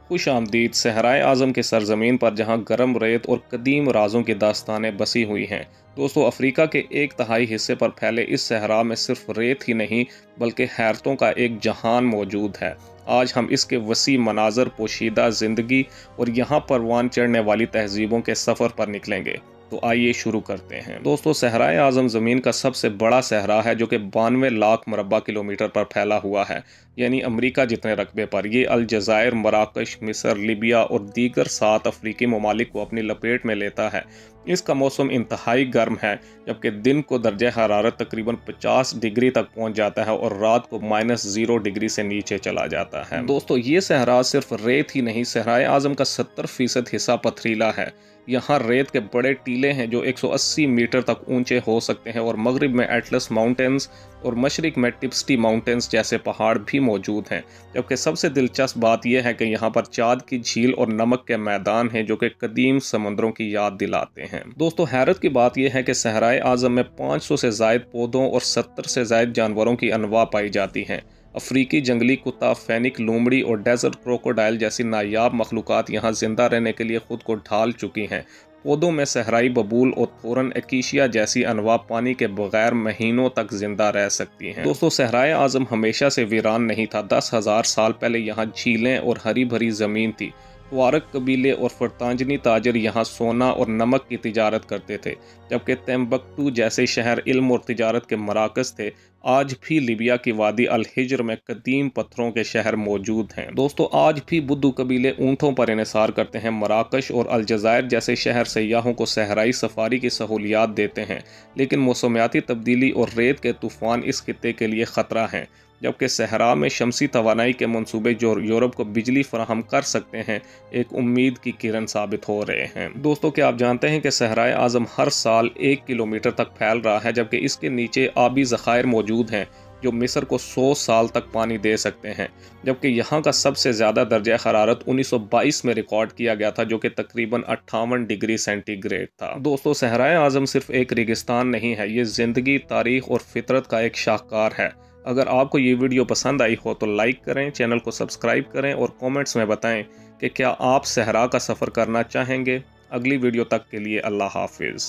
खुश आमदीद सहराए आज़म के सरज़मीन पर जहाँ गर्म रेत और कदीम राज़ों की दास्तानें बसी हुई हैं। दोस्तों, अफ्रीका के एक तिहाई हिस्से पर फैले इस सहरा में सिर्फ रेत ही नहीं बल्कि हैरतों का एक जहान मौजूद है। आज हम इसके वसी मनाजर, पोशीदा ज़िंदगी और यहाँ परवान चढ़ने वाली तहजीबों के सफ़र पर निकलेंगे। तो आइए शुरू करते हैं। दोस्तों, सहराए आज़म ज़मीन का सबसे बड़ा सहरा है जो कि 92 लाख मुरबा किलोमीटर पर फैला हुआ है, यानी अमेरिका जितने रकबे पर। ये अलजायर, मराकश, मिस्र, लीबिया और दीगर 7 अफ्रीकी ममालिक को अपनी लपेट में लेता है। इसका मौसम इंतहाई गर्म है, जबकि दिन को दर्जा हरारत तकरीबन 50 डिग्री तक पहुंच जाता है और रात को -0 डिग्री से नीचे चला जाता है। दोस्तों, ये सहरा सिर्फ रेत ही नहीं, सहराए आज़म का 70% हिस्सा पथरीला है। यहाँ रेत के बड़े टीले हैं जो 180 मीटर तक ऊंचे हो सकते हैं और मगरिब में एटलस माउंटेन्स और मशरिक में टिप्सटी माउंटेन्स जैसे पहाड़ भी मौजूद हैं। जबकि सबसे दिलचस्प बात यह है कि यहाँ पर चाँद की झील और नमक के मैदान हैं जो कि कदीम समुद्रों की याद दिलाते हैं। दोस्तों, हैरत की बात यह है कि सहराए आज़म में 500 से ज़ायद पौधों और 70 से ज़ायद जानवरों की अनवा पाई जाती हैं। अफ्रीकी जंगली कुत्ता, फेनिक लोमड़ी और डेजर्ट क्रोकोडाइल जैसी नायाब मखलूक़ात यहाँ जिंदा रहने के लिए खुद को ढाल चुकी हैं। पौधों में सहराई बबूल और थोरन एकीशिया जैसी अनवा पानी के बगैर महीनों तक जिंदा रह सकती हैं। दोस्तों, सहराए आज़म हमेशा से वीरान नहीं था। 10,000 साल पहले यहाँ झीलें और हरी भरी ज़मीन थी। तुआरक कबीले और फरतांजनी ताजर यहाँ सोना और नमक की तिजारत करते थे, जबकि तिम्बकटू जैसे शहर इल्म और तिजारत के मराकज़ थे। आज भी लीबिया की वादी अल हिज्र में कदीम पत्थरों के शहर मौजूद हैं। दोस्तों, आज भी बुद्दू कबीले ऊँटों पर इन्हिसार करते हैं। मराकश और अलजायर जैसे शहर सयाहों को सहराई सफारी की सहूलियात देते हैं, लेकिन मौसमियाती तब्दीली और रेत के तूफ़ान इस खित्ते के लिए ख़तरा हैं। जबकि सहरा में शमसी तवानाई के मंसूबे जो यूरोप को बिजली फराहम कर सकते हैं, एक उम्मीद की किरण साबित हो रहे हैं। दोस्तों, क्या आप जानते हैं कि सहराए आज़म हर साल 1 किलोमीटर तक फैल रहा है, जबकि इसके नीचे आबी ज़खायर मौजूद हैं जो मिस्र को 100 साल तक पानी दे सकते हैं। जबकि यहाँ का सबसे ज़्यादा दर्जा हरारत 1922 में रिकॉर्ड किया गया था, जो कि तकरीबन 58 डिग्री सेंटीग्रेड था। दोस्तों, सहराए आज़म सिर्फ एक रेगिस्तान नहीं है, ये ज़िंदगी, तारीख और फितरत का एक शाहकार है। अगर आपको ये वीडियो पसंद आई हो तो लाइक करें, चैनल को सब्सक्राइब करें और कमेंट्स में बताएं कि क्या आप सहरा का सफ़र करना चाहेंगे। अगली वीडियो तक के लिए अल्लाह हाफिज़।